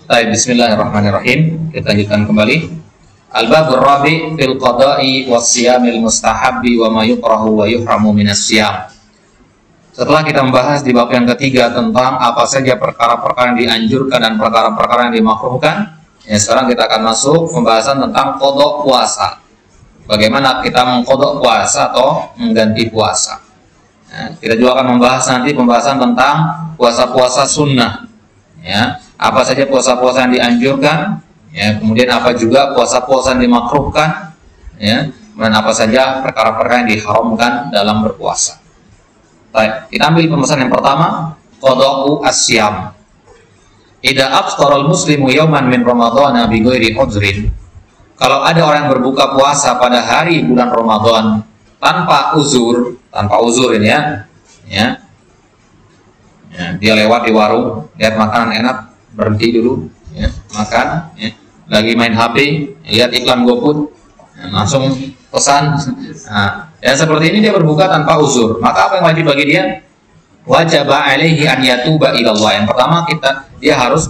Baik, bismillahirrahmanirrahim. Kita lanjutkan kembali. Al-babur rabi' fil qada'i was-siyamil mustahabbi wa ma yukrahu wa yuhramu minas siyam. Setelah kita membahas di bab yang ketiga tentang apa saja perkara-perkara yang dianjurkan dan perkara-perkara yang dimakruhkan, ya, sekarang kita akan masuk pembahasan tentang qada' puasa. Bagaimana kita mengqada' puasa atau mengganti puasa. Nah, kita juga akan membahas nanti pembahasan tentang puasa-puasa sunnah. Ya, apa saja puasa-puasa yang dianjurkan, ya, kemudian apa juga puasa-puasa yang dimakruhkan, ya, dan apa saja perkara-perkara yang diharamkan dalam berpuasa. Baik, kita ambil pembahasan yang pertama, qada'u as-siyam. Idza aftara al-muslimu yawman min ramadhana bi ghairi udhrin. Kalau ada orang yang berbuka puasa pada hari bulan Ramadan tanpa uzur ini ya, dia lewat di warung, lihat makanan enak, berhenti dulu, ya, makan, ya, lagi main HP, lihat iklan GoFood, ya, langsung pesan. Nah, ya, seperti ini dia berbuka tanpa uzur. Maka apa yang wajib bagi dia? Wajib alaihi an yatuba ilallah. Yang pertama dia harus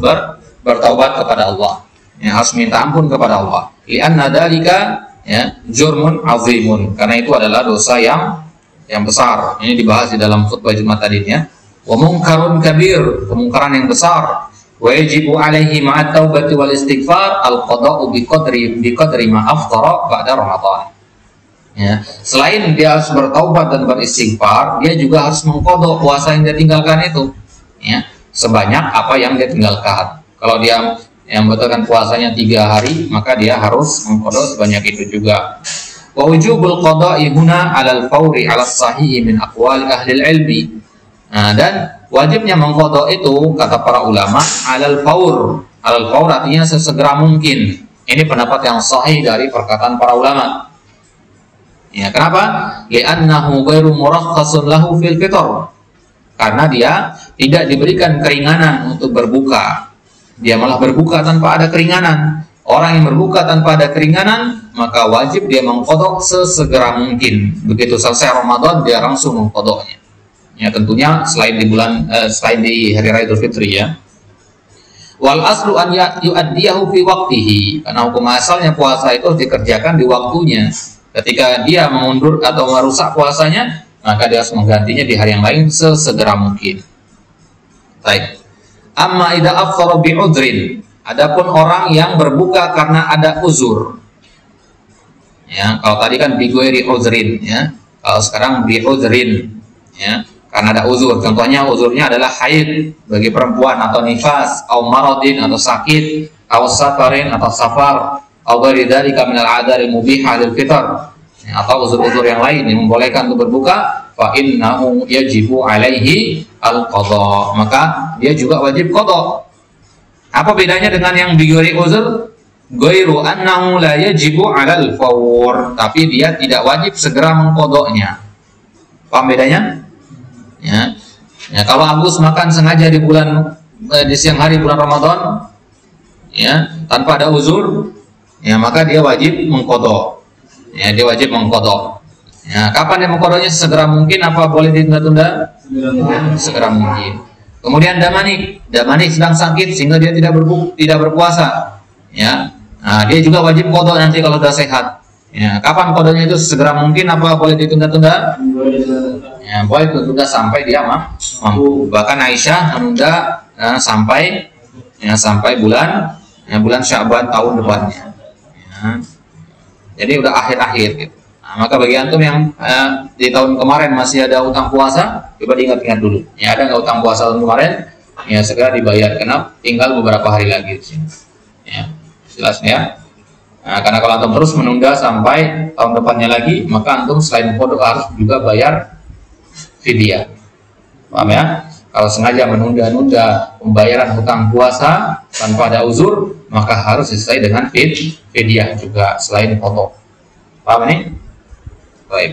bertaubat kepada Allah, ya, harus minta ampun kepada Allah. Li'anna dzalika, ya, jurmun azimun, karena itu adalah dosa yang besar. Ini dibahas di dalam khutbah Jumat tadi, ya. Wa munkarun kabir, kemungkaran yang besar. Wa yajibu alaihi ma'at taubati wal istighfar al-qada'u biqadri ma aftara ba'da Ramadan. Ya, selain dia harus bertaubat dan beristighfar, dia juga harus mengqada puasa yang dia tinggalkan itu, ya, sebanyak apa yang dia tinggalkan. Kalau dia yang membatalkan puasanya 3 hari, maka dia harus mengqada sebanyak itu juga. Wa wujubul qada'i huna 'alal fawri 'ala sahih min aqwali ahli ilmi. Nah, dan wajibnya mengqada itu kata para ulama alal faur. Alal faur artinya sesegera mungkin. Ini pendapat yang sahih dari perkataan para ulama. Ya, kenapa? Li'annahu ghairu murakhasun lahu fil fitr. Karena dia tidak diberikan keringanan untuk berbuka. Dia malah berbuka tanpa ada keringanan. Orang yang berbuka tanpa ada keringanan, maka wajib dia mengqada sesegera mungkin. Begitu selesai Ramadan, dia langsung mengqadanya. Ya, tentunya selain di hari raya Idul Fitri, ya. Wal aslu an yu'addiyahu fi waqtihi. Karena hukum asalnya puasa itu dikerjakan di waktunya. Ketika dia mengundur atau merusak puasanya, maka dia harus menggantinya di hari yang lain sesegera mungkin. Baik. Amma idza afthara bi udhrin. Adapun orang yang berbuka karena ada uzur. Ya, kalau tadi kan bi ghairi udhrin, ya. Kalau sekarang bi udhrin, ya. Karena ada uzur, contohnya uzurnya adalah haid bagi perempuan, atau nifas, atau maradin, atau sakit, atau safarin, atau safar, atau ghairi dzalika minal a'dzari mubihah lil fitr, atau uzur-uzur yang lain yang membolehkan untuk berbuka, fa innahu yajibu alaihi al-qada, maka dia juga wajib qada. Apa bedanya dengan yang bi ghairi uzur? Ghairu annahu la yajibu 'alal fawr, tapi dia tidak wajib segera mengqadanya. Paham bedanya? Ya, ya, kalau Agus makan sengaja di siang hari bulan Ramadan, ya, tanpa ada uzur, ya, maka dia wajib mengqada. Ya, dia wajib mengqada. Ya, kapan dia mengqadanya? Segera mungkin. Apa boleh ditunda-tunda? Segera mungkin. Kemudian damanik sedang sakit sehingga dia tidak berpuasa. Ya, nah, dia juga wajib qada nanti kalau sudah sehat. Ya, kapan qadanya itu? Segera mungkin. Apa boleh ditunda-tunda? Ya, boleh ditunda sampai dia mampu. Bahkan Aisyah menunda sampai bulan Sya'ban tahun depannya. Ya. Jadi udah akhir-akhir gitu. Nah, maka bagi antum yang di tahun kemarin masih ada utang puasa, coba diingat-ingat dulu. Ya, ada nggak utang puasa tahun kemarin? Ya, segera dibayar. Kenapa? Tinggal beberapa hari lagi di sini. Ya, jelas ya. Nah, karena kalau antum terus menunda sampai tahun depannya lagi, maka antum selain qada harus juga bayar fidyah. Paham ya? Kalau sengaja menunda-nunda pembayaran hutang puasa tanpa ada uzur, maka harus selesai dengan fidyah juga selain qada. Paham ini? Baik.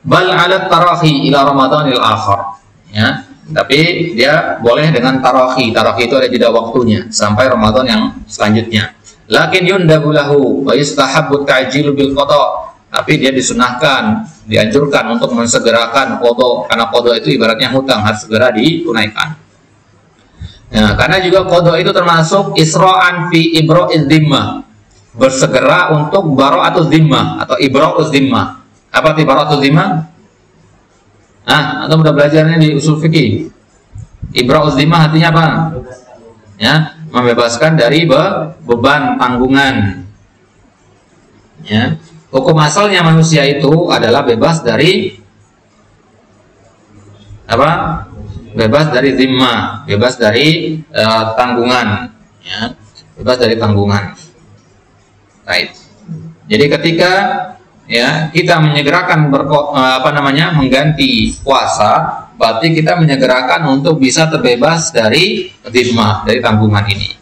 Bal 'ala tarahi ila Ramadanil akhar. Ya, tapi dia boleh dengan tarahi. Tarahi itu ada jeda waktunya sampai Ramadan yang selanjutnya. Lakin yundabu lahu wa yustahabbu ta'jilu bil qada. Tapi dia disunahkan dianjurkan untuk mensegerakan qada, karena qada itu ibaratnya hutang, harus segera ditunaikan. Nah, karena juga qada itu termasuk isra'an fi ibra'iz dhimmah, bersegera untuk bara'atuz dhimmah atau ibra'uz dhimmah. Apa itu ibra'atuz dhimmah? Atau udah belajarnya di usul fikih. Ibra'uz dhimmah artinya apa? Ya, membebaskan dari beban tanggungan. Ya, hukum asalnya manusia itu adalah bebas dari apa? Bebas dari zimmah, bebas dari tanggungan, ya, bebas dari tanggungan. Baik. Jadi ketika ya kita menyegerakan mengganti puasa, berarti kita menyegerakan untuk bisa terbebas dari zimmah, dari tanggungan ini.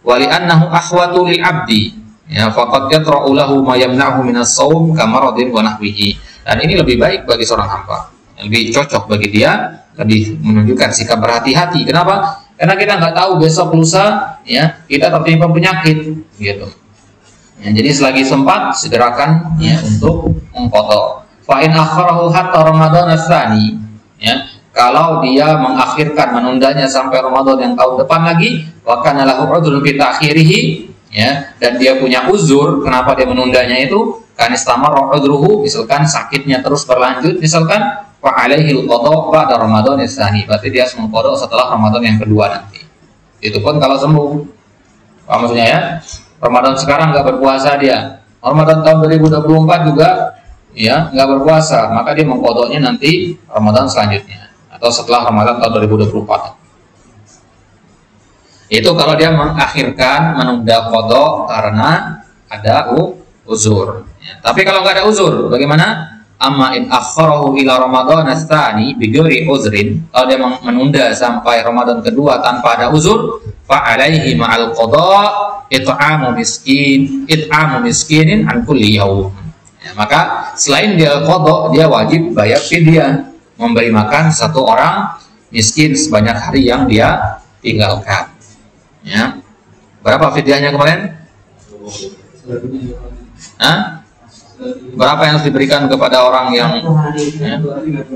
Wali annahu ahwatu lil abdi, ya, faqad yatra'u lahu ma yamna'hu minas shaum kama radin wa nahwihi. Dan ini lebih baik bagi seorang hamba, lebih cocok bagi dia, lebih menunjukkan sikap berhati-hati. Kenapa? Karena kita nggak tahu besok lusa ya kita tertimpa penyakit gitu. Ya, jadi selagi sempat segerakan ya untuk mengqadha. Fa in akharahu hatta Ramadan ats-tsani, ya, kalau dia mengakhirkan, menundanya sampai Ramadan yang tahun depan lagi, wa kana lahu udhrun fi ta'khirihi, ya, dan dia punya uzur kenapa dia menundanya itu, kan istamara udruhu, misalkan sakitnya terus berlanjut, misalkan fa alaihi al-qada ba'da Ramadan ats-tsani, berarti dia harus mengqadha setelah Ramadan yang kedua nanti. Itu pun kalau sembuh. Apa maksudnya ya? Ramadan sekarang nggak berpuasa dia, Ramadan tahun 2024 juga ya nggak berpuasa, maka dia mengqadhanya nanti Ramadan selanjutnya atau setelah Ramadan tahun 2024. Itu kalau dia mengakhirkan, menunda qadha karena ada uzur. Ya, tapi kalau nggak ada uzur, bagaimana? Amma in akharahu ila Ramadan ats-tsani bi ghairi uzrin, kalau dia menunda sampai Ramadan kedua tanpa ada uzur, fa alaihi ma'al qada it'amu miskinin an kulli yaum. Ya, maka selain dia qada, dia wajib bayar fidyah, memberi makan satu orang miskin sebanyak hari yang dia tinggalkan. Ya. Berapa fidyahnya kemarin? Berapa yang harus diberikan kepada orang yang ya,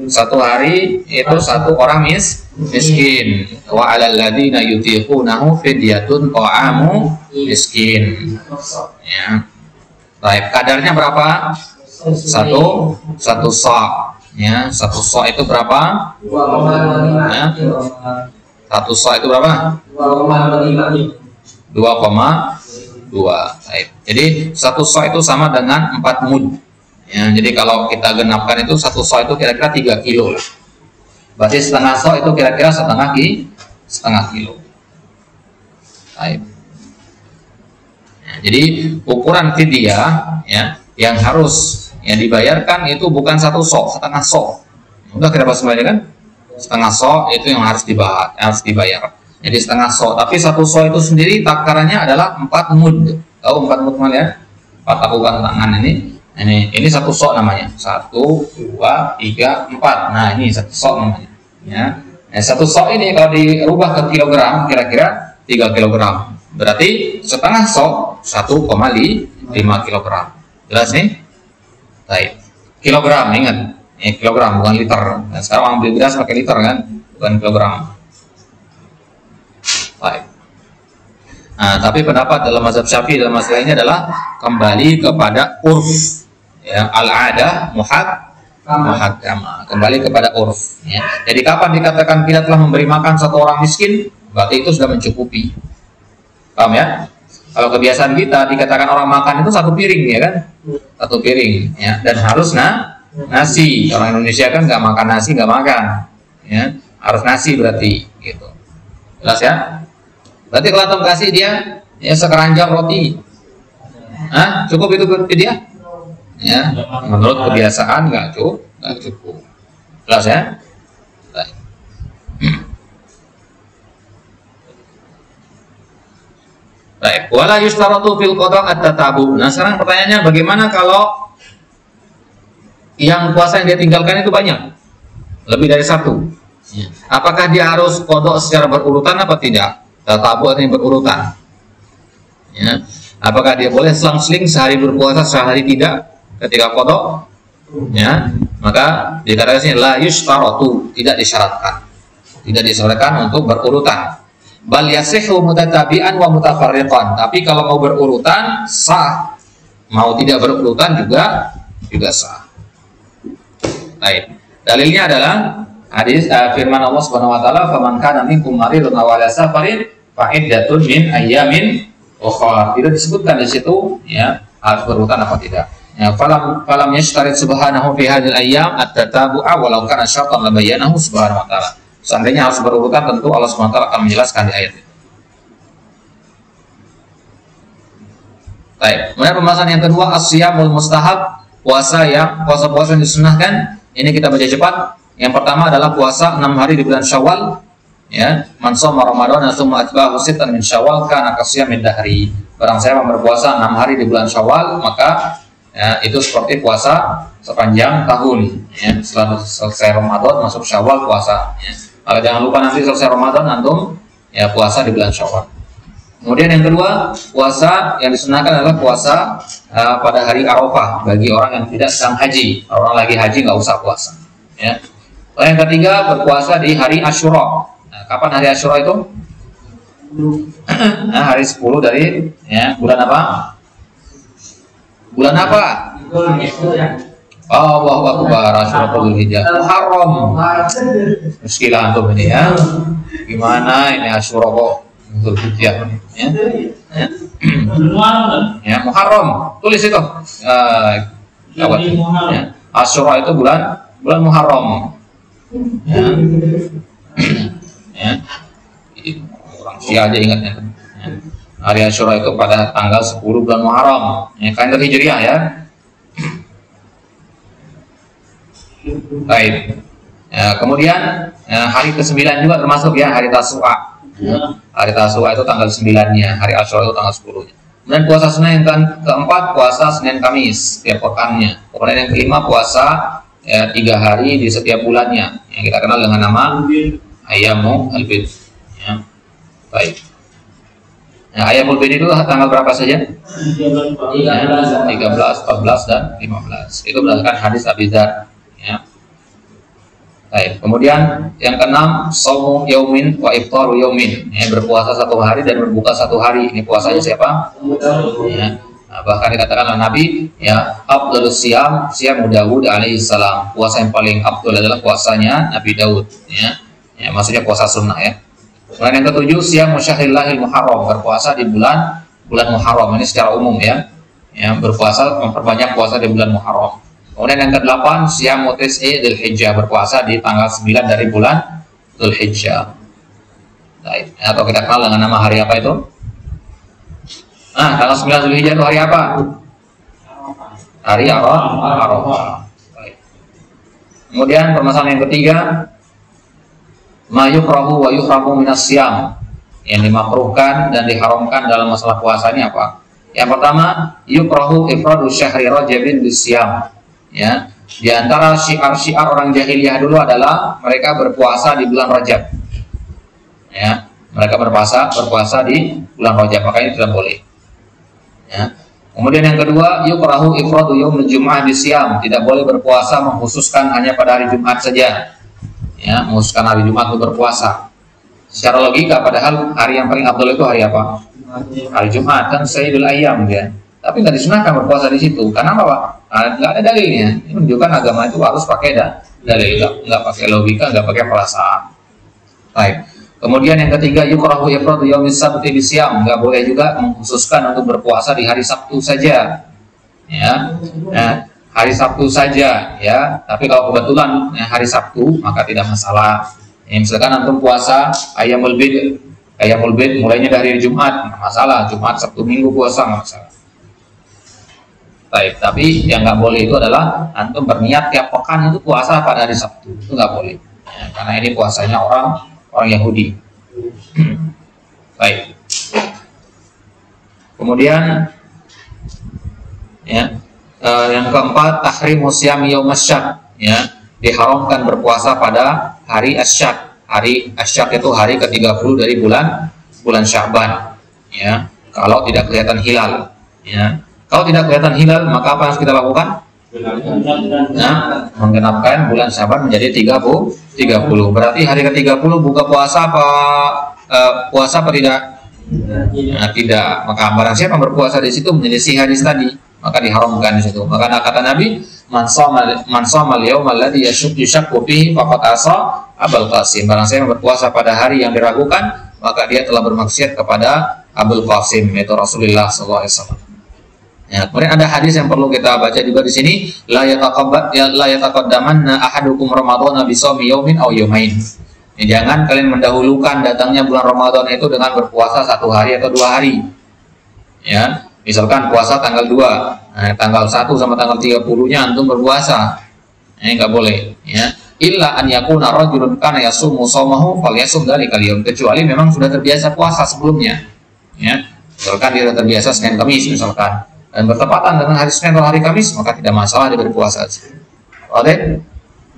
satu hari itu satu orang miskin. Wa 'alal ladzina yutiqunahu fidyatun ta'amu miskin. Ya. Baik, kadarnya berapa? Satu sa'. Ya, satu sa' itu berapa? Ya. Satu sa' itu berapa? 2,2. Jadi satu sa' itu sama dengan 4 mud. Ya, jadi kalau kita genapkan itu satu sa' itu kira-kira 3 kilo. Berarti setengah sa' itu kira-kira setengah kilo. Baik. Ya, jadi ukuran fidyah ya yang harus yang dibayarkan itu bukan satu sa', setengah sa'. Udah kita bahas semuanya kan? Setengah sa' itu yang harus dibayar. Jadi setengah sa', tapi satu sa' itu sendiri takarannya adalah 4 mud. Tahu 4 mud mana ya? 4 tapukan tangan ini. Ini satu sa' namanya. 1, 2, 3, 4. Nah, ini satu sa' namanya. Ya. Nah, satu sa' ini kalau dirubah ke kilogram kira-kira 3 kilogram. Berarti setengah sa' 1,5 kilogram. Jelas nih? Baik. Kilogram, ingat. Kilogram bukan liter. Nah, sekarang orang beli beras pakai liter kan? Bukan kilogram. Baik. Nah, tapi pendapat dalam mazhab Syafi'i dalam masalah ini adalah kembali kepada urf, ya, al-adah muhakkamah, kembali kepada urf. Ya. Jadi kapan dikatakan kita telah memberi makan satu orang miskin, berarti itu sudah mencukupi. Paham ya? Kalau kebiasaan kita dikatakan orang makan itu satu piring, ya kan? Satu piring, ya, dan harus nasi. Orang Indonesia kan nggak makan nasi, nggak makan, ya, harus nasi berarti, gitu. Jelas ya? Berarti kalau antum kasih dia ya sekeranjang roti, cukup itu dia? Ya, menurut kebiasaan nggak cukup. Jelas ya? Baik. Baik. Wala yustaratu fil qada' at-tatabu. Nah, sekarang pertanyaannya bagaimana kalau yang puasa yang dia tinggalkan itu banyak, lebih dari satu? Ya. Apakah dia harus qada' secara berurutan apa tidak? Tatabu artinya berurutan. Ya. Apakah dia boleh selang-seling sehari berpuasa, sehari tidak ketika qada'? Ya. Maka dikatakan sini la yushtaratu, tidak disyaratkan untuk berurutan. Bal yasihu mutatabi'an wa mutafarriqan. Tapi kalau mau berurutan sah, mau tidak berurutan juga sah. Baik. Dalilnya adalah hadis firman Allah Subhanahu wa taala, "Faman kana minkum maridun aw ala safarin fa iddatun min ayyamin ukhra." Tidak disebutkan di situ ya harus berurutan apa tidak. Ya, falam yashtarit subhanahu fi hadhil ayyam at-tatabu'a walau kana syartan la bayyanahu subhanahu wa taala. Seandainya harus berurutan, tentu Allah Subhanahu wa taala akan menjelaskan di ayat itu. Baik, kemudian pembahasan yang kedua as-siyamul mustahab, puasa yang disunahkan. Ini kita baca cepat. Yang pertama adalah puasa 6 hari di bulan Syawal. Ya, man shoma Ramadan tsumma atba'ahu sittan min Syawal kana kasiyamid dahri. Barang siapa berpuasa 6 hari di bulan Syawal, maka ya, itu seperti puasa sepanjang tahun. Ya, setelah selesai Ramadan masuk Syawal puasa. Ya. Maka jangan lupa nanti selesai Ramadan antum ya puasa di bulan Syawal. Kemudian yang kedua, puasa yang disunahkan adalah puasa pada hari Arafah bagi orang yang tidak sedang haji. Orang lagi haji nggak usah puasa. Ya. Yang ketiga, berpuasa di hari Asyura. Nah, kapan hari Asyura itu? Nah, hari 10 dari ya, bulan apa? Bulan apa? Allahu Akbar, Asyuratul Hijjah. Muharram. Muskilah antum ini ya. Gimana ini Asyura kok Dzulhijjah ya. Ya, Muharram. Tulis itu. Ya. Asyura itu bulan Muharram. Ya. Ya. Orang Syiah aja ingatnya. Ya. Hari Asyura itu pada tanggal 10 bulan Muharram. Ya, kalender Hijriah ya. Baik. Ya, kemudian hari ke-9 juga termasuk ya, hari Tasu'a. Ya. Hari Tasu'a itu tanggal 9-nya, hari Asyura itu tanggal 10-nya. Kemudian puasa sunnah yang keempat, puasa Senin Kamis tiap pekannya. Kemudian yang kelima, puasa ya, 3 hari di setiap bulannya yang kita kenal dengan nama Ayyamul Bid. Ya. Baik. Ya, Ayyamul Bid itu tanggal berapa saja? 13, 14, dan 15. Itu berdasarkan hadis Abi Dzar. Ya. Baik. Kemudian yang keenam, shaumu yaumin wa iftaru yaumin. Ya, berpuasa 1 hari dan berbuka 1 hari. Ini puasanya siapa? Ya. Nah, bahkan dikatakan oleh Nabi, ya, afdhalus siyam Daud alaihi salam. Puasa yang paling afdal adalah puasanya Nabi Daud. Ya. Ya, maksudnya puasa sunnah ya. Kemudian yang ketujuh, siyam syahrillahil muharram, berpuasa di bulan Muharram. Ini secara umum ya. Ya, berpuasa, memperbanyak puasa di bulan Muharram. Kemudian yang ke-8, siyamu tis'i Dzulhijjah, berpuasa di tanggal 9 dari bulan Dzulhijjah. Baik, atau kita kenal dengan nama hari apa itu? Nah, tanggal 9 Dzulhijjah itu hari apa? Hari Arafah. Baik. Kemudian permasalahan yang ketiga, ma yukrahu wa yuhramu minas siyam, yang dimakruhkan dan diharamkan dalam masalah puasa ini apa? Yang pertama, yukrahu ifradu syahri rajabin bisyam. Ya, di antara syiar-syiar orang jahiliyah dulu adalah mereka berpuasa di bulan Rajab. Ya, mereka berpuasa di bulan Rajab, makanya tidak boleh. Ya. Kemudian yang kedua, yukrahu ifradu yaumil jum'ah bisyam, tidak boleh berpuasa mengkhususkan hanya pada hari Jumat saja. Ya, mengkhususkan hari Jumat untuk berpuasa. Secara logika, padahal hari yang paling afdal itu hari apa? Hari Jumat, kan Sayyidul Ayyam ya. Tapi nggak disunahkan berpuasa di situ. Karena apa, Pak? Nggak ada dalilnya. Ini menunjukkan agama itu harus pakai dalil, nggak pakai logika, nggak pakai perasaan. Baik. Kemudian yang ketiga, yukrahu ifradu yaumis sabti bisyam, nggak boleh juga mengkhususkan untuk berpuasa di hari Sabtu saja. Ya. Nah, hari Sabtu saja ya. Tapi kalau kebetulan hari Sabtu, maka tidak masalah. Ya, misalkan antum puasa Ayyamul Bid mulainya dari Jumat, nggak masalah. Jumat, Sabtu, Minggu puasa nggak masalah. Baik, tapi yang nggak boleh itu adalah antum berniat tiap pekan itu puasa pada hari Sabtu, itu nggak boleh. Ya, karena ini puasanya orang Yahudi. Baik. Kemudian ya, yang keempat, tahrimu siyami yaumasy syak, ya, diharamkan berpuasa pada hari asyak. Hari asyak itu hari ke-30 dari bulan Sya'ban. Ya, kalau tidak kelihatan hilal. Ya. Kalau tidak kelihatan hilal, maka apa yang harus kita lakukan? Nah, menggenapkan bulan Syaban menjadi 30. Berarti hari ke-30 buka puasa apa tidak? Nah, tidak. Maka barang siapa berpuasa di situ menyelisih hadis tadi, maka diharamkan di situ. Maka kata Nabi, man shoma al-yawma alladhi yashakku fihi faqad asa Abul Qasim. Barang siapa berpuasa pada hari yang diragukan, maka dia telah bermaksiat kepada Abul Qasim, yaitu Rasulullah SAW. Ya, kemudian ada hadis yang perlu kita baca juga di sini, la yataqaddamanna ahadukum ramadhana bi shaumi yaumin aw yaumain. Ya, jangan kalian mendahulukan datangnya bulan Ramadan itu dengan berpuasa 1 hari atau 2 hari. Ya, misalkan puasa tanggal 2, nah, tanggal 1 sama tanggal 30-nya antum berpuasa. Ini enggak boleh, ya. Illa an yakuna rajulun kana yasumu shaumahu falyasum dzalikal yaum, kecuali memang sudah terbiasa puasa sebelumnya. Ya. Misalkan dia sudah terbiasa Senin Kamis misalkan, dan bertepatan dengan hari Senin atau hari Kamis, maka tidak masalah dia berpuasa. Oke?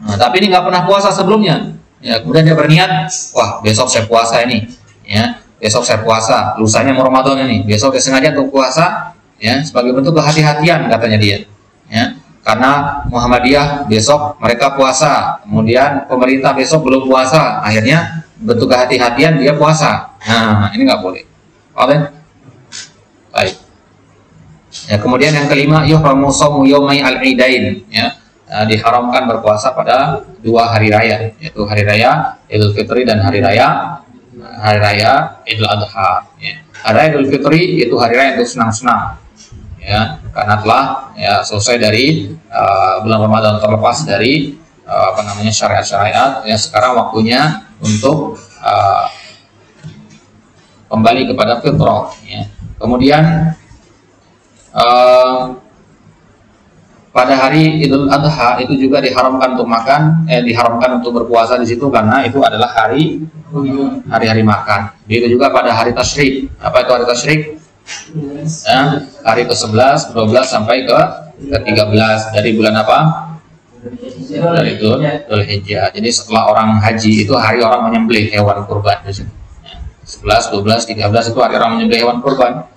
Nah, tapi ini nggak pernah puasa sebelumnya. Ya, kemudian dia berniat, wah besok saya puasa ini, ya besok saya puasa, lusanya mau Ramadan ini, besok dia sengaja untuk puasa, ya sebagai bentuk kehati-hatian katanya dia, ya karena Muhammadiyah besok mereka puasa, kemudian pemerintah besok belum puasa, akhirnya bentuk kehati-hatian dia puasa. Nah ini nggak boleh, oke? Baik. Ya, kemudian yang kelima, yuhramu shaumu yaumai al-idain, ya. Diharamkan berpuasa pada 2 hari raya, yaitu hari raya Idul Fitri dan hari raya Idul Adha. Ya. Hari raya Idul Fitri itu hari raya untuk senang-senang, ya, karena telah ya selesai dari bulan Ramadan, terlepas dari syariat-syariat. Ya, sekarang waktunya untuk kembali kepada fitrah. Ya. Kemudian pada hari Idul Adha itu juga diharamkan untuk diharamkan untuk berpuasa di situ karena itu adalah hari-hari makan. Begitu juga pada hari tasyrik. Apa itu hari tasyrik? Ya, hari ke-11, 12 sampai ke-13 dari bulan apa? Dari Dzul Hijjah. Jadi setelah orang haji itu hari orang menyembelih hewan kurban di situ. 11, 12, 13 itu hari orang menyembelih hewan kurban.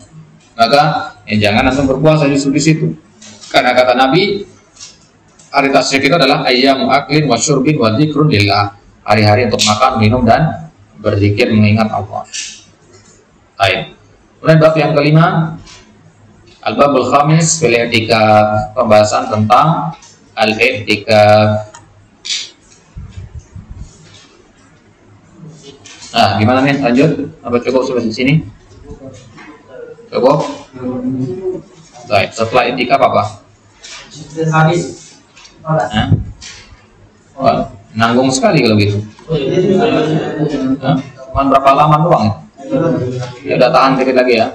Maka jangan langsung berpuasa justru di situ. Karena kata Nabi, hari tasyrik itu adalah ayyamu aklin wa syurbin wa dzikrun lillah. Hari-hari untuk makan, minum dan berzikir mengingat Allah. Baik. Kemudian bab yang kelima, al-babul khamis fil i'tikaf, pembahasan tentang al-i'tikaf. Nah, gimana nih? Lanjut? Apa cukup sampai di sini? Cukup? Baik, setelah i'tikaf apa? Wah, nanggung sekali kalau gitu. Cuman berapa lama doang ya? Ya udah tahan sedikit lagi ya.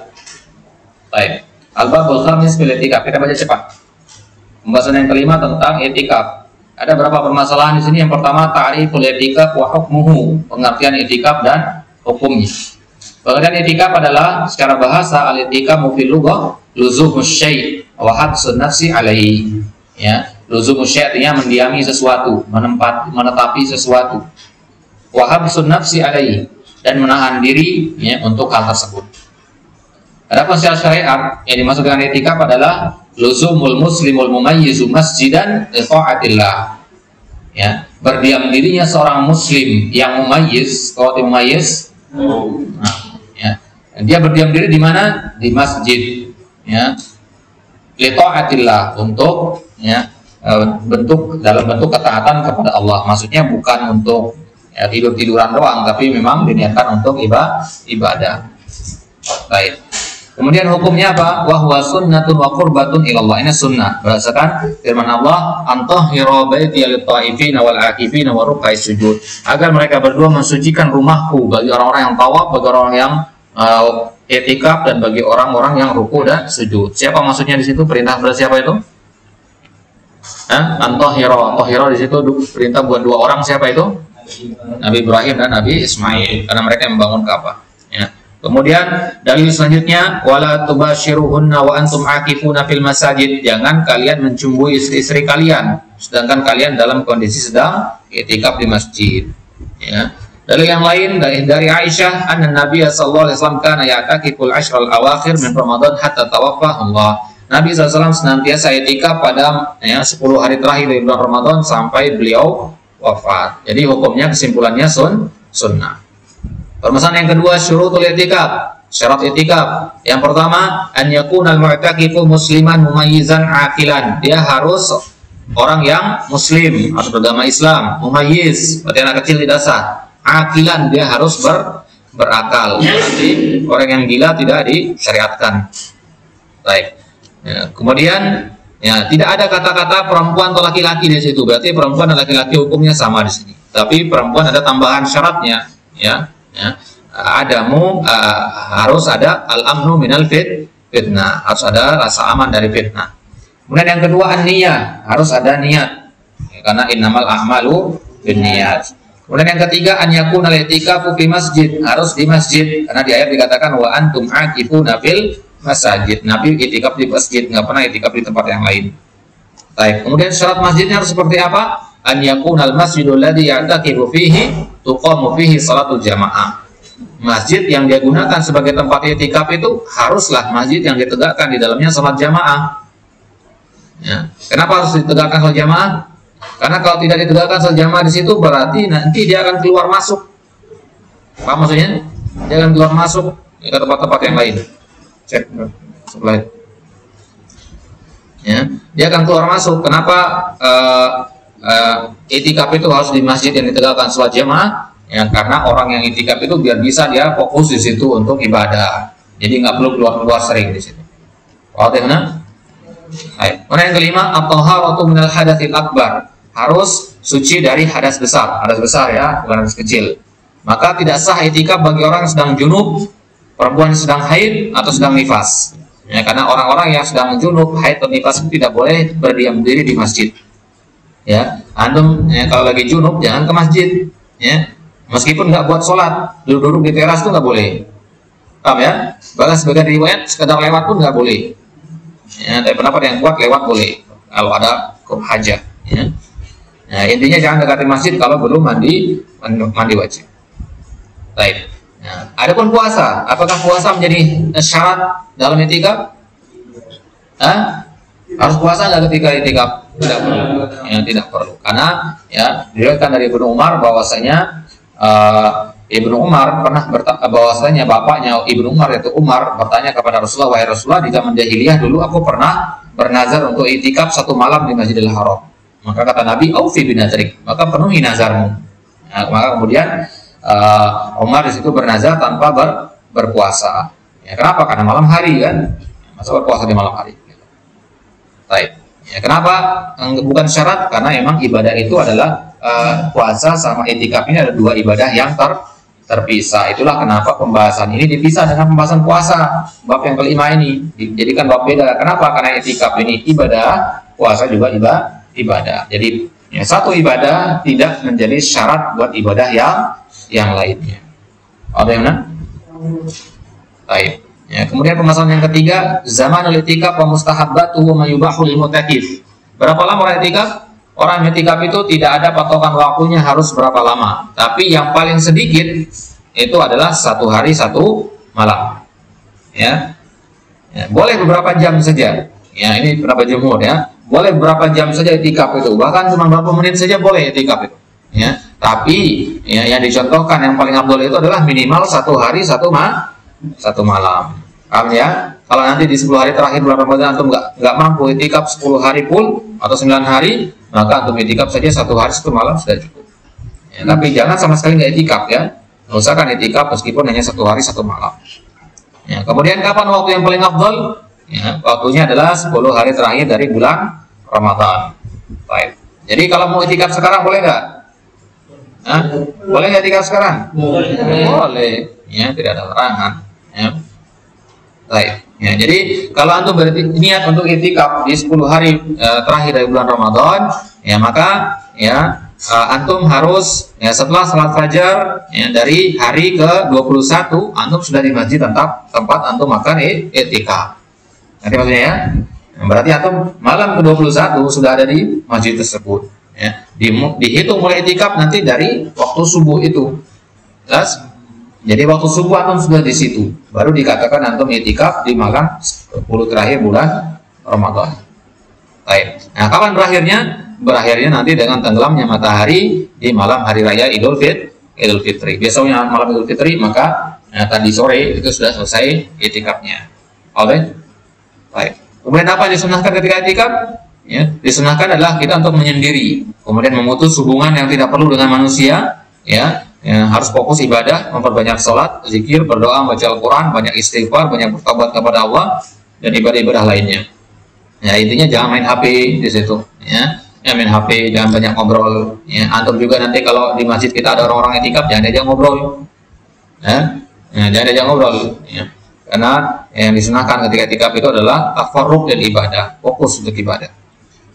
Baik. Al-babul khamis fil i'tikaf. Kita baca cepat. Pembahasan yang kelima tentang i'tikaf. Ada berapa permasalahan di sini? Yang pertama, ta'riful i'tikaf wa hukmuhu, pengertian i'tikaf dan hukumnya. Pengertian i'tikaf adalah secara bahasa al-i'tikafu fil lughah luzumus syai' wa habsun nafsi alaihi. Ya, luzumus syai' artinya mendiami sesuatu, menetapi sesuatu. Wa habsun nafsi alaihi, dan menahan diri ya untuk hal tersebut. Adapun secara syariat yang dimaksud dengan i'tikaf adalah luzumul muslimul mumayyizu masjidan li ta'atillah. Ya, berdiam dirinya seorang muslim yang mumayyiz, kalau mumayyiz, ya, dia berdiam diri di mana? Di masjid, ya, li ta'atillah, untuk ya dalam bentuk ketaatan kepada Allah. Maksudnya bukan untuk ya, tidur-tiduran doang, tapi memang diniatkan untuk ibadah. Baik. Kemudian hukumnya apa? Wa huwa sunnatun wa qurbatun ilallah. Ini sunnah berdasarkan firman Allah, antahhira baiti lit-ta'ifina wal 'akifina wa ruk'is sujud. Agar mereka berdua mensucikan rumahku bagi orang-orang yang tawaf, bagi orang yang i'tikaf, dan bagi orang-orang yang ruku dan sujud. Siapa maksudnya di situ? Perintah kepada siapa itu? Antahhira di situ perintah buat 2 orang. Siapa itu? Nabi Ibrahim dan Nabi Ismail, karena mereka yang membangun Ka'bah. Ya. Kemudian dalil selanjutnya, wala tubashiruhunna wa antum akifuna fil masajid. Jangan kalian mencumbui istri-istri kalian sedangkan kalian dalam kondisi sedang i'tikaf di masjid. Ya. Dalil yang lain dari Aisyah, anna Nabi sallallahu alaihi wasallam kana ya'takiful ashral awakhir min Ramadan hatta tawaffahu Allah. Nabi SAW senantiasa i'tikaf pada 10 hari terakhir dari bulan Ramadan sampai beliau wafat. Jadi hukumnya kesimpulannya sunnah. Permasalahan yang kedua, syurutul i'tikaf, syarat i'tikaf. Yang pertama, an yakunal mu'takifu musliman mumayyizan aqilan. Dia harus orang yang muslim atau beragama Islam, mumayyiz, berarti anak kecil tidak sah. Aqilan, dia harus berakal. Jadi orang yang gila tidak disyariatkan. Baik. Ya, kemudian tidak ada kata-kata perempuan atau laki-laki di situ. Berarti perempuan dan laki-laki hukumnya sama di sini. Tapi perempuan ada tambahan syaratnya, harus ada al-amnu minal fitnah, harus ada rasa aman dari fitnah. Kemudian yang kedua, an-niyah, harus ada niat, karena innamal a'malu binniyat. Kemudian yang ketiga, an yakuna al-i'tikafu fi masjid, harus di masjid, karena di ayat dikatakan wa antum aqifuna fil masajid. Nabi i'tikaf di masjid, nggak pernah i'tikaf di tempat yang lain. Baik. Kemudian syarat masjidnya harus seperti apa? An yakuna al-masjidul ladzi ya'takifu fihi tuqamu fihi salatul jamaah. Masjid yang dia gunakan sebagai tempat i'tikaf itu haruslah masjid yang ditegakkan di dalamnya salat jamaah. Ya. Kenapa harus ditegakkan salat jamaah? Karena kalau tidak ditegakkan salat jamaah di situ berarti nanti dia akan keluar masuk. Apa maksudnya? Dia akan keluar masuk ke tempat-tempat yang lain. Cek sebelah. Ya, dia akan keluar masuk. Kenapa i'tikaf itu harus di masjid yang ditegakkan salat jamaah? Ya, karena orang yang i'tikaf itu biar bisa dia fokus di situ untuk ibadah. Jadi nggak perlu keluar-keluar sering di situ. Paham ya? Baik. Yang kelima, at-taharatu minal hadatsil akbar. Harus suci dari hadas besar. Hadas besar ya, bukan hadas kecil. Maka tidak sah i'tikaf bagi orang yang sedang junub, perempuan yang sedang haid atau sedang nifas. Ya, karena orang-orang yang sedang junub, haid atau nifas itu tidak boleh berdiam diri di masjid. Ya, antum kalau lagi junub jangan ke masjid. Ya, meskipun nggak buat sholat, duduk-duduk di teras itu nggak boleh. Paham ya? Bahkan sebagian riwayat sekedar lewat pun nggak boleh. Ya, dari pendapat yang kuat lewat boleh kalau ada hajat. Ya. Nah, intinya jangan dekati masjid kalau belum mandi wajib. Baik. Nah, adapun puasa, apakah puasa menjadi syarat dalam i'tikaf? Harus puasa nggak ketika i'tikaf? Tidak perlu. Ya, tidak perlu. Karena ya diriwayatkan dari Ibnu Umar bahwasanya Ibnu Umar pernah bahwasanya bapaknya Ibnu Umar yaitu Umar bertanya kepada Rasulullah, wahai Rasulullah, di zaman jahiliyah dulu aku pernah bernazar untuk i'tikaf 1 malam di Masjidil Haram. Maka kata Nabi, aufi binazrik, maka penuhi nazarmu. Nah, maka kemudian Umar di situ bernazar tanpa berpuasa. Ya, kenapa? Karena malam hari kan, masa berpuasa di malam hari. Baik. Ya, kenapa? Bukan syarat, karena memang ibadah itu adalah puasa sama i'tikaf ini ada 2 ibadah yang terpisah. Itulah kenapa pembahasan ini dipisah dengan pembahasan puasa. Bab yang kelima ini dijadikan bab beda. Kenapa? Karena i'tikaf ini ibadah, puasa juga ibadah. Jadi ya, satu ibadah tidak menjadi syarat buat ibadah yang lainnya. Ada yang mana? Baik. Ya, kemudian permasalahan yang ketiga, zamanul i'tikaf wa mustahabbatuhu wa ma yubahu lil mu'takif. Berapa lama orang i'tikaf? Orang i'tikaf itu tidak ada patokan waktunya harus berapa lama. Tapi yang paling sedikit itu adalah 1 hari 1 malam. Ya. Ya, boleh beberapa jam saja. Ya, ini pendapat jumhur ya. Boleh beberapa jam saja i'tikaf itu. Bahkan cuma beberapa menit saja boleh i'tikaf itu. Ya. Tapi ya, yang dicontohkan yang paling abdul itu adalah minimal 1 hari 1 malam. Paham ya? Kalau nanti di 10 hari terakhir bulan Ramadan antum nggak mampu i'tikaf 10 hari full atau 9 hari, maka antum i'tikaf saja 1 hari 1 malam sudah cukup. Ya, tapi jangan sama sekali nggak i'tikaf ya. Usahakan i'tikaf meskipun hanya 1 hari 1 malam. Ya, kemudian kapan waktu yang paling afdal? Ya, waktunya adalah 10 hari terakhir dari bulan Ramadan. Baik. Jadi kalau mau i'tikaf sekarang boleh nggak? Boleh nggak i'tikaf sekarang? Boleh. Ya, tidak ada larangan. Ya. Baik. Ya, jadi kalau antum berniat untuk i'tikaf di 10 hari terakhir dari bulan Ramadan, ya maka ya antum harus ya setelah salat fajar ya, dari hari ke-21 antum sudah di masjid tempat antum makan i'tikaf. Nanti maksudnya ya. Berarti antum malam ke-21 sudah ada di masjid tersebut. Ya. Dihitung mulai i'tikaf nanti dari waktu subuh itu. Jelas? Jadi waktu subuh antum sudah di situ, baru dikatakan antum i'tikaf di malam 10 terakhir bulan Ramadan. Baik. Nah, kapan berakhirnya? Berakhirnya nanti dengan tenggelamnya matahari di malam hari raya Idul Fitri. Besoknya malam Idul Fitri, maka tadi sore itu sudah selesai itikafnya. Alright? Baik. Kemudian apa yang disunahkan ketika itikaf? Ya, disunahkan adalah kita untuk menyendiri, kemudian memutus hubungan yang tidak perlu dengan manusia, ya, harus fokus ibadah, memperbanyak sholat, zikir, berdoa, baca Al-Quran, banyak istighfar, banyak bertobat kepada Allah, dan ibadah-ibadah lainnya. Ya, intinya jangan main HP di situ, ya main HP, jangan banyak ngobrol. Ya, antum juga nanti kalau di masjid kita ada orang-orang itikaf, jangan diajak ngobrol, jangan diajak ngobrol, ya. Karena yang disunahkan ketika itikaf itu adalah tafarruq dan ibadah, fokus untuk ibadah.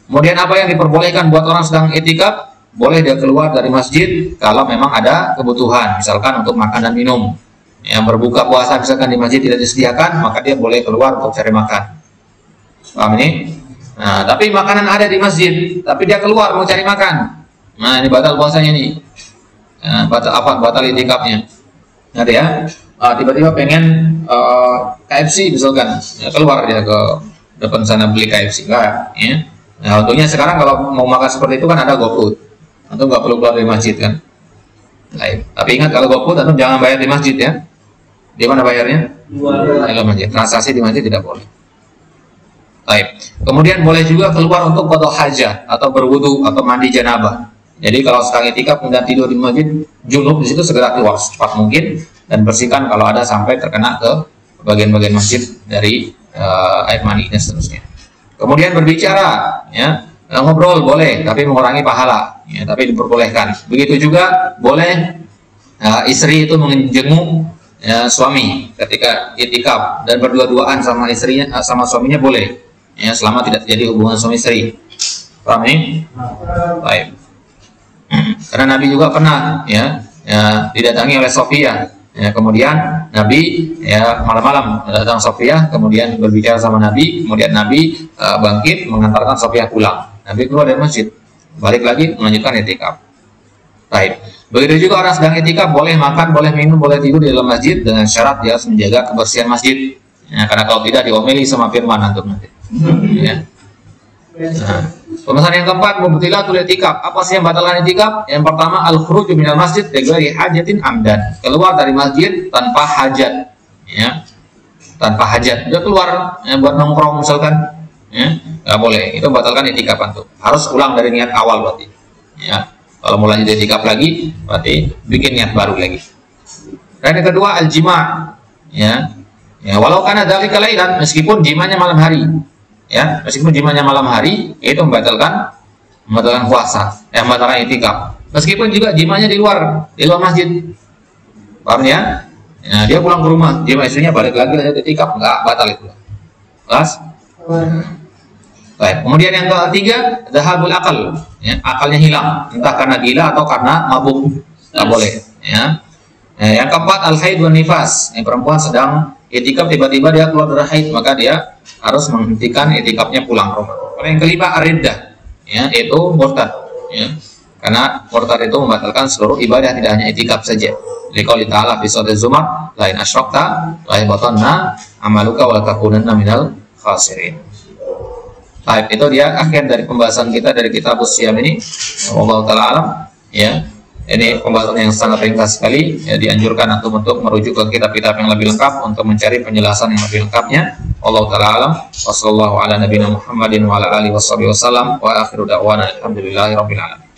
Kemudian apa yang diperbolehkan buat orang sedang itikaf? Boleh dia keluar dari masjid kalau memang ada kebutuhan, misalkan untuk makan dan minum. Yang berbuka puasa misalkan di masjid tidak disediakan, maka dia boleh keluar untuk cari makan. Paham ini? Nah, tapi makanan ada di masjid, tapi dia keluar mau cari makan. Nah, ini batal puasanya nih. Batal itikafnya. Nanti ya, tiba-tiba pengen KFC misalkan, ya, keluar dia ke depan sana beli KFC, enggak, ya. Nah, untungnya sekarang kalau mau makan seperti itu kan ada GoFood. Antum nggak perlu keluar dari masjid kan. Baik. Tapi ingat kalau GoFood antum jangan bayar di masjid ya. Di mana bayarnya? Di masjid. Transaksi di masjid tidak boleh. Baik. Kemudian boleh juga keluar untuk qada hajat atau berwudu atau mandi janabah. Jadi kalau sedang itikaf kemudian tidur di masjid junub, di situ segera keluar secepat mungkin dan bersihkan kalau ada sampai terkena ke bagian-bagian masjid dari air mani dan seterusnya. Kemudian berbicara, ya, ngobrol boleh, tapi mengurangi pahala, ya, tapi diperbolehkan. Begitu juga boleh istri itu menjenguk suami ketika itikaf dan berdua-duaan sama istrinya, sama suaminya boleh. Ya, selama tidak terjadi hubungan suami istri. Paham ini? Baik. Karena Nabi juga pernah didatangi oleh Sofia. Ya, kemudian Nabi malam-malam datang Sofia, kemudian berbicara sama Nabi, kemudian Nabi bangkit mengantarkan Sofia pulang. Nabi keluar dari masjid, balik lagi melanjutkan itikaf. Baik. Begitu juga orang sedang itikaf boleh makan, boleh minum, boleh tidur di dalam masjid dengan syarat dia harus menjaga kebersihan masjid. Ya, karena kalau tidak diomeli sama firman antum nanti. Ya. Nah, pembahasan yang keempat, mubtilatul itikaf. Apa sih yang batalkan itikaf? Yang pertama, al-khuruj minal masjid bighairi hajatin amdan. Keluar dari masjid tanpa hajat, ya. Tanpa hajat. Dia keluar buat nongkrong misalkan, ya. Nggak boleh. Itu batalkan itikaf antum. Harus ulang dari niat awal berarti. Ya. Kalau mau lanjut itikaf lagi, berarti bikin niat baru lagi. Dan yang kedua, al-jima', ya. Ya, walau kana dzalika lailan, meskipun jimanya malam hari. Ya, meskipun jimanya malam hari, itu membatalkan puasa, membatalkan itikaf. Meskipun juga jimanya di luar masjid. Paham ya? Ya, dia pulang ke rumah, jima istrinya balik lagi lanjut itikaf, enggak batal itu. Kelas? Baik. Kemudian yang ketiga, dhahabul akal, ya, akalnya hilang, entah karena gila atau karena mabuk. Enggak boleh, ya. Yang keempat, al-haid wan nifas. Yang perempuan sedang itikaf tiba-tiba dia keluar dari haid, maka dia harus menghentikan itikafnya pulang ke rumah. Yang kelima, ar-riddah, ya, itu murtad, ya. Karena murtad itu membatalkan seluruh ibadah, tidak hanya itikaf saja. Liqouli ta'ala fi suratul Zumar, la in asyrakta la yahbatanna amaluka wa la takunanna minal khasirin. Baik, itu dia akhir dari pembahasan kita dari kitab Siyam ini. Wallahu ta'ala alam, ya. Ini pembahasan yang sangat ringkas sekali, ya, dianjurkan antum untuk merujuk ke kitab-kitab yang lebih lengkap untuk mencari penjelasan yang lebih lengkapnya. Wallahu ta'ala alam, wa sallallahu ala nabiyina Muhammadin wa ala alihi wasallam, wa akhiru da'wana alhamdulillahi rabbil alamin.